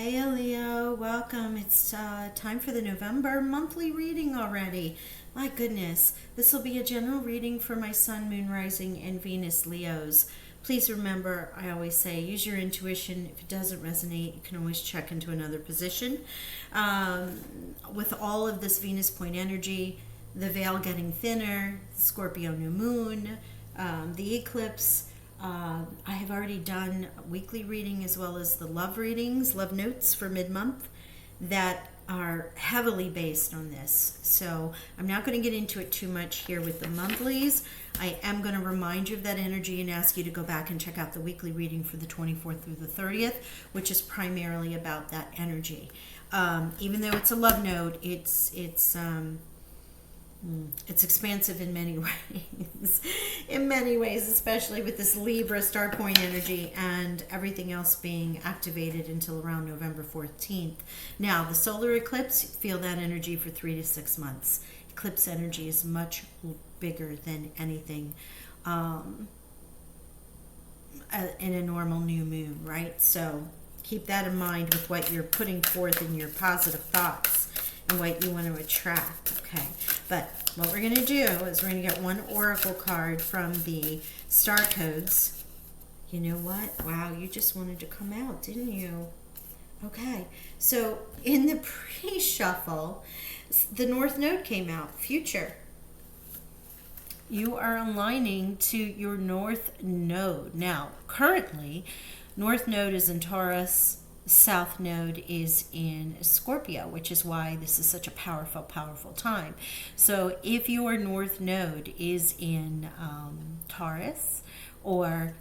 Hey Leo, welcome. It's time for the November monthly reading already. My goodness, this will be a general reading for my Sun, Moon, Rising, and Venus Leos. Please remember, I always say, use your intuition. If it doesn't resonate, you can always check into another position. With all of this Venus point energy, the veil getting thinner, Scorpio new moon, the eclipse, I have already done a weekly reading as well as the love readings, love notes for mid-month that are heavily based on this. So I'm not going to get into it too much here with the monthlies. I am going to remind you of that energy and ask you to go back and check out the weekly reading for the 24th through the 30th, which is primarily about that energy. Even though it's a love note, it's expansive in many ways. In many ways, especially with this Libra star point energy and everything else being activated until around November 14th. Now, the solar eclipse, feel that energy for 3 to 6 months. Eclipse energy is much bigger than anything in a normal new moon, right? So keep that in mind with what you're putting forth in your positive thoughts and what you want to attract, okay? But what we're going to do is we're going to get one oracle card from the star codes. You know what? Wow, you just wanted to come out, didn't you? Okay, so in the pre-shuffle, the North Node came out, future. You are aligning to your North Node. Now, currently, North Node is in Taurus, South Node is in Scorpio, which is why this is such a powerful, powerful time. So if your North Node is in Taurus or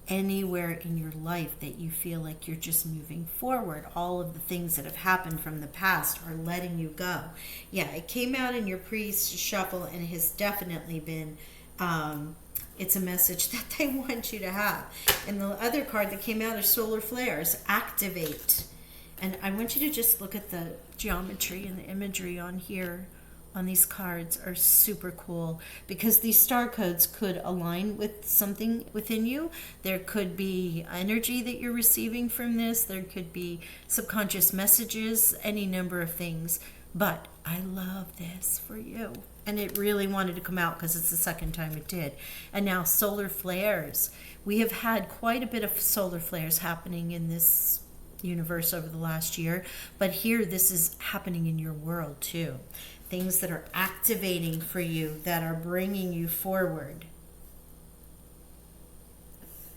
anywhere in your life that you feel like you're just moving forward, all of the things that have happened from the past are letting you go. Yeah, it came out in your pre-shuffle and has definitely been it's a message that they want you to have. And the other card that came out is solar flares, activate. And I want you to just look at the geometry and the imagery on here on these cards are super cool because these star codes could align with something within you. There could be energy that you're receiving from this. There could be subconscious messages, any number of things. But I love this for you. And it really wanted to come out because it's the second time it did. And now solar flares. We have had quite a bit of solar flares happening in this universe over the last year. But here, this is happening in your world too. Things that are activating for you, that are bringing you forward.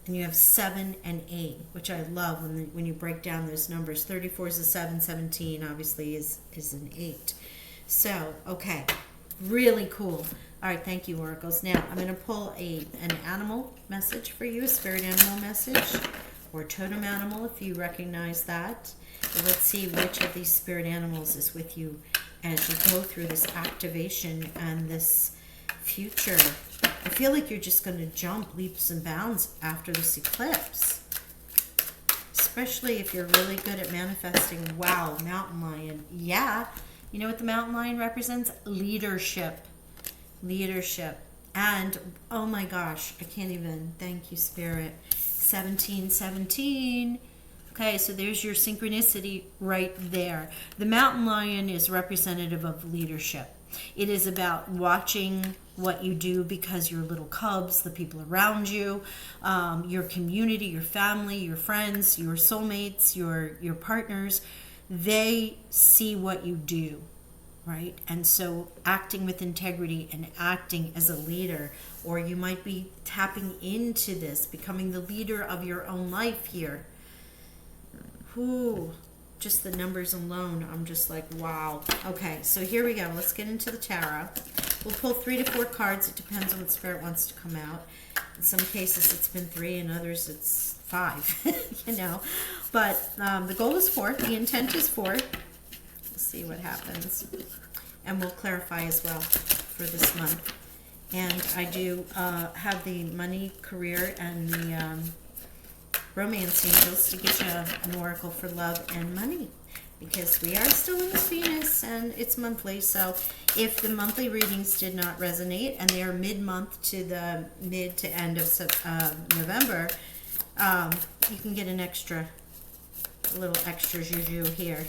And you have 7 and 8, which I love when you break down those numbers. 34 is a 7, 17 obviously is an 8. So, okay. Really cool. All right, thank you, oracles. Now, I'm going to pull an animal message for you, a spirit animal message, or totem animal if you recognize that. But let's see which of these spirit animals is with you as you go through this activation and this future. I feel like you're just going to jump leaps and bounds after this eclipse, especially if you're really good at manifesting. Wow, mountain lion. Yeah. You know what the mountain lion represents? Leadership. Leadership. And, oh my gosh, I can't even. Thank you, Spirit. 1717. Okay, so there's your synchronicity right there. The mountain lion is representative of leadership. It is about watching what you do because your little cubs, the people around you, your community, your family, your friends, your soulmates, your partners, they see what you do, right? And so acting with integrity and acting as a leader, or you might be tapping into this, becoming the leader of your own life here. Ooh, just the numbers alone, I'm just like, wow. Okay, so here we go. Let's get into the tarot. We'll pull 3 to 4 cards. It depends on what spirit wants to come out. In some cases, it's been 3, and others, it's 5, you know. But the goal is 4. The intent is 4. We'll see what happens. And we'll clarify as well for this month. And I do have the money, career, and the romance angels to get you an oracle for love and money. Because we are still in this Venus and it's monthly. So if the monthly readings did not resonate and they are mid-month to the mid to end of November, you can get an extra little extra juju here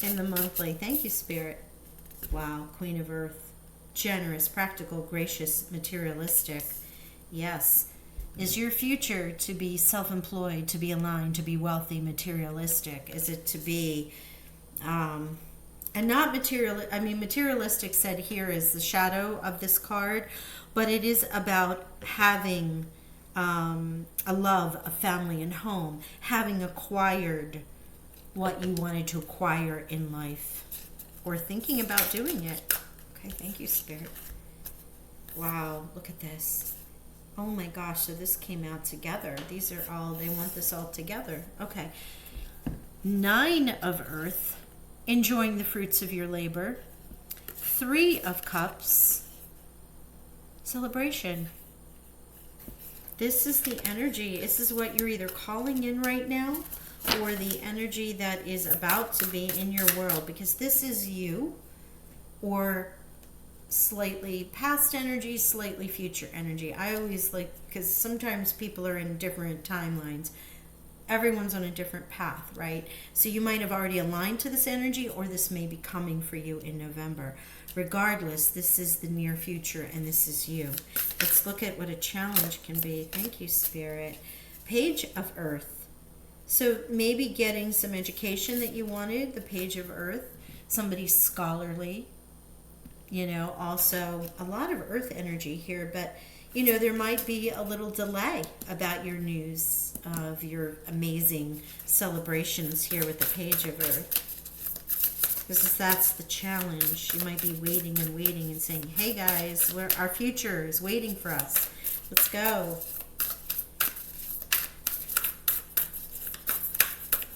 in the monthly. Thank you, Spirit. Wow, Queen of Earth. Generous, practical, gracious, materialistic. Yes. Is your future to be self-employed, to be aligned, to be wealthy, materialistic? Is it to be, and not material, I mean, materialistic said here is the shadow of this card, but it is about having a love, a family, and home, having acquired what you wanted to acquire in life, or thinking about doing it. Okay, thank you, Spirit. Wow, look at this. Oh my gosh, so this came out together. These are all, they want this all together. Okay. 9 of Earth, enjoying the fruits of your labor. 3 of Cups, celebration. This is the energy. This is what you're either calling in right now, or the energy that is about to be in your world, because this is you, or slightly past energy, slightly future energy. I always like, because sometimes people are in different timelines. Everyone's on a different path, right? So you might have already aligned to this energy, or this may be coming for you in November. Regardless, this is the near future, and this is you. Let's look at what a challenge can be. Thank you, Spirit. Page of Earth. So maybe getting some education that you wanted, the Page of Earth. Somebody scholarly. You know, also a lot of Earth energy here, but, you know, there might be a little delay about your news of your amazing celebrations here with the Page of Earth. Because that's the challenge. You might be waiting and waiting and saying, hey guys, our future is waiting for us. Let's go.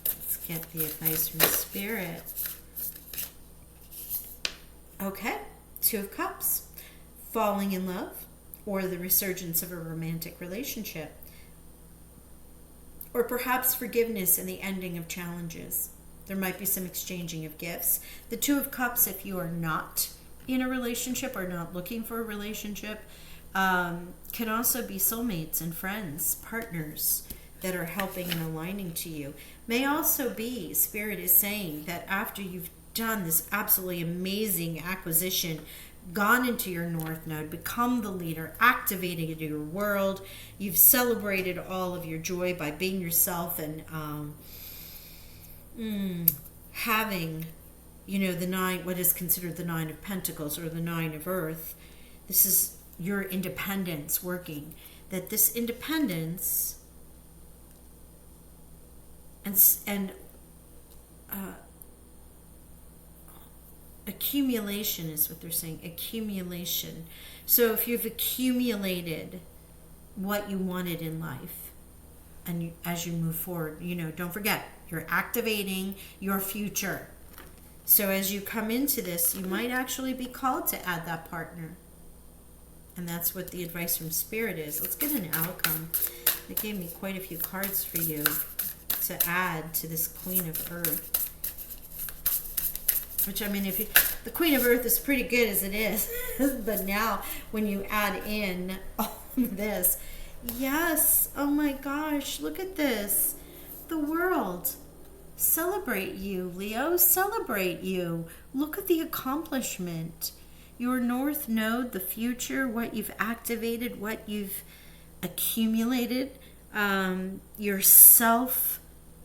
Let's get the advice from Spirit. Okay. 2 of Cups, falling in love, or the resurgence of a romantic relationship, or perhaps forgiveness and the ending of challenges. There might be some exchanging of gifts. The 2 of Cups, if you are not in a relationship or not looking for a relationship, can also be soulmates and friends, partners that are helping and aligning to you. May also be, Spirit is saying, that after you've done this absolutely amazing acquisition, gone into your North Node, become the leader, activated your world, you've celebrated all of your joy by being yourself and having, you know, the 9, what is considered the 9 of Pentacles or the 9 of Earth. This is your independence working. That this independence and accumulation is what they're saying. Accumulation. So if you've accumulated what you wanted in life, and as you move forward, you know, don't forget, you're activating your future. So as you come into this, you might actually be called to add that partner. And that's what the advice from Spirit is. Let's get an outcome. They gave me quite a few cards for you to add to this Queen of Earth. Which, I mean, the Queen of Earth is pretty good as it is. But now, when you add in all of this, yes, oh my gosh, look at this. The world. Celebrate you, Leo. Celebrate you. Look at the accomplishment. Your North Node, the future, what you've activated, what you've accumulated, yourself,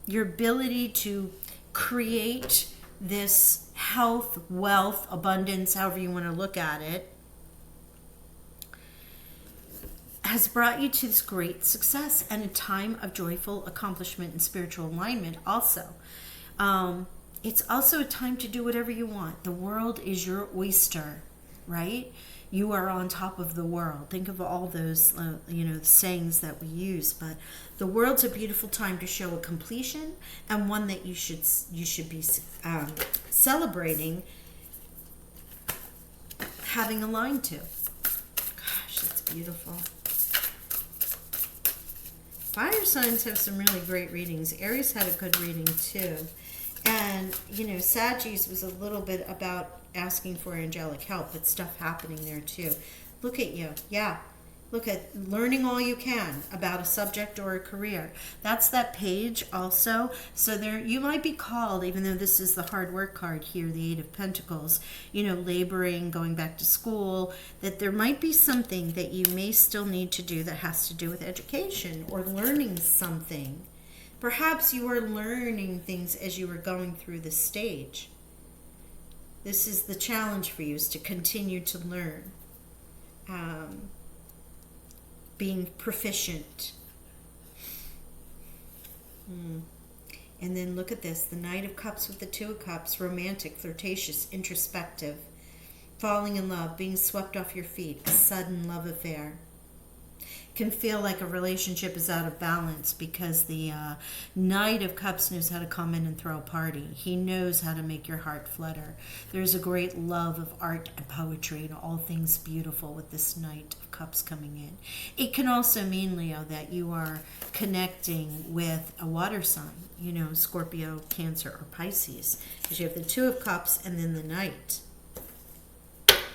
your ability to create this health, wealth, abundance, however you want to look at it, has brought you to this great success and a time of joyful accomplishment and spiritual alignment also. It's also a time to do whatever you want. The world is your oyster, right? You are on top of the world. Think of all those, sayings that we use. But the world's a beautiful time to show a completion, and one that you should be celebrating, having aligned to. Gosh, that's beautiful. Fire signs have some really great readings. Aries had a good reading too. And, Saggies was a little bit about asking for angelic help, but stuff happening there too. Look at you. Yeah. Look at learning all you can about a subject or a career. That's that page also. So there, you might be called, even though this is the hard work card here, the Eight of Pentacles, you know, laboring, going back to school, that there might be something that you may still need to do that has to do with education or learning something. Perhaps you are learning things as you were going through this stage. This is the challenge for you, is to continue to learn. Being proficient. And then look at this, the Knight of Cups with the Two of Cups, romantic, flirtatious, introspective, falling in love, being swept off your feet, a sudden love affair. Can feel like a relationship is out of balance because the Knight of Cups knows how to come in and throw a party. He knows how to make your heart flutter. There's a great love of art and poetry and all things beautiful with this Knight of Cups coming in. It can also mean, Leo, that you are connecting with a water sign, you know, Scorpio, Cancer, or Pisces, because you have the Two of Cups and then the Knight.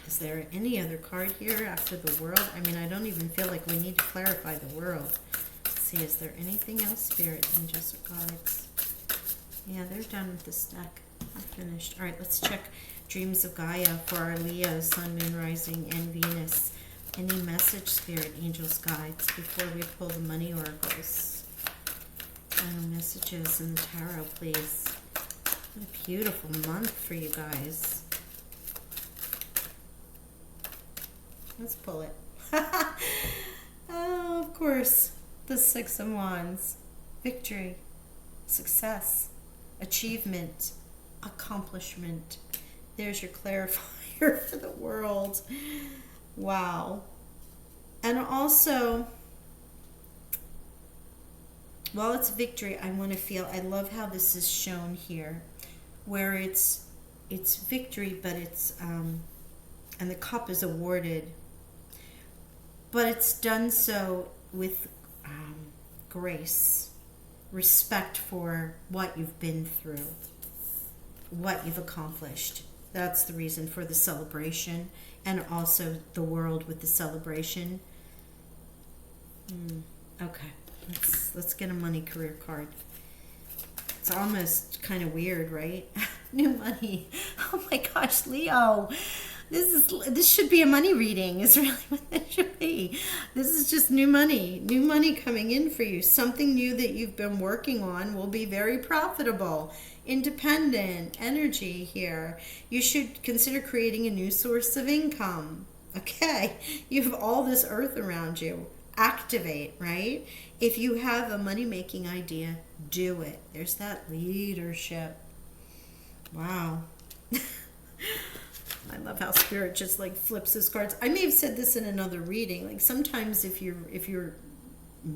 Is there any other card here after the World? I mean, I don't even feel like we need to clarify the World. Let's see, is there anything else, Spirit, Angels, or Guides? Yeah, they're done with this deck. I'm finished. All right, let's check Dreams of Gaia for our Leo, Sun, Moon, Rising, and Venus. Any message, Spirit, Angels, Guides, before we pull the money oracles? Final messages in the tarot, please. What a beautiful month for you guys. Let's pull it. Oh, of course. The Six of Wands. Victory. Success. Achievement. Accomplishment. There's your clarifier for the World. Wow. And also, while it's victory, I want to feel, I love how this is shown here, where it's victory, but it's, and the cup is awarded, but it's done so with grace, respect for what you've been through, what you've accomplished. That's the reason for the celebration, and also the World with the celebration. Okay, let's get a money career card. It's almost kind of weird, right? New money. Oh my gosh, Leo. This should be a money reading, is really what it should be. This is just new money coming in for you. Something new that you've been working on will be very profitable. Independent energy here. You should consider creating a new source of income. Okay, you have all this earth around you. Activate, right? If you have a money-making idea, do it. There's that leadership. Wow. I love how Spirit just like flips his cards. I may have said this in another reading. Like sometimes if you're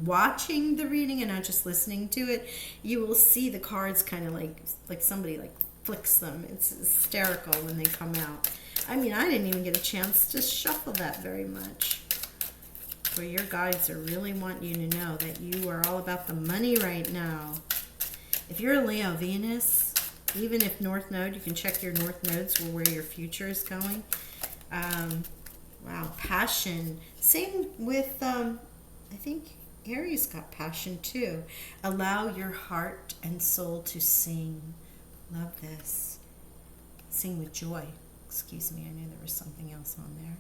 watching the reading and not just listening to it, you will see the cards kind of like somebody like flicks them. It's hysterical when they come out. I mean, I didn't even get a chance to shuffle that very much. But your guides are really wanting you to know that you are all about the money right now. If you're a Leo Venus, even if North Node, you can check your North Nodes for where your future is going. Wow, passion. Same with, I think Aries got passion too. Allow your heart and soul to sing. Love this. Sing with joy. Excuse me, I knew there was something else on there.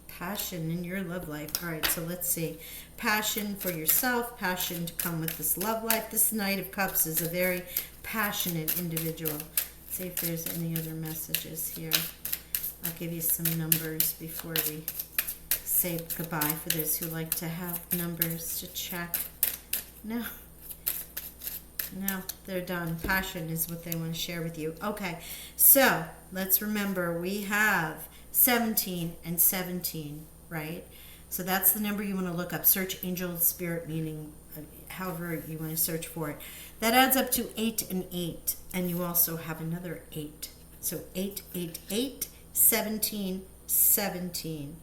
Passion in your love life. All right, so let's see. Passion for yourself, passion to come with this love life. This Knight of Cups is a very passionate individual. Let's see if there's any other messages here. I'll give you some numbers before we say goodbye for those who like to have numbers to check. No, they're done. Passion is what they want to share with you. Okay, so let's remember we have 17 and 17, right? So that's the number you want to look up. Search angel spirit meaning, however you want to search for it. That adds up to 8 and 8, and you also have another 8. So 8, 8, 8, 17, 17.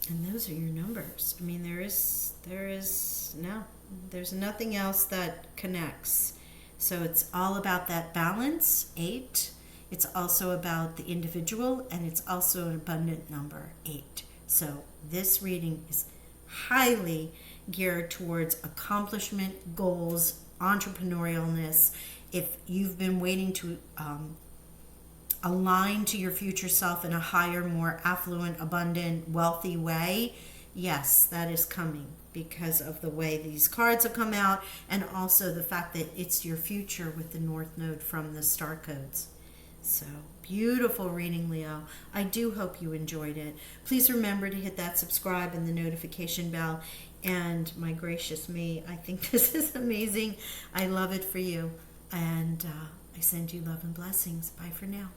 And those are your numbers. I mean, there's nothing else that connects. So it's all about that balance. 8, It's also about the individual, and it's also an abundant number, 8. So this reading is highly geared towards accomplishment, goals, entrepreneurialness. If you've been waiting to align to your future self in a higher, more affluent, abundant, wealthy way, yes, that is coming because of the way these cards have come out, and also the fact that it's your future with the North Node from the star codes. So beautiful reading, Leo. I do hope you enjoyed it. Please remember to hit that subscribe and the notification bell. And my gracious me, I think this is amazing. I love it for you. And I send you love and blessings. Bye for now.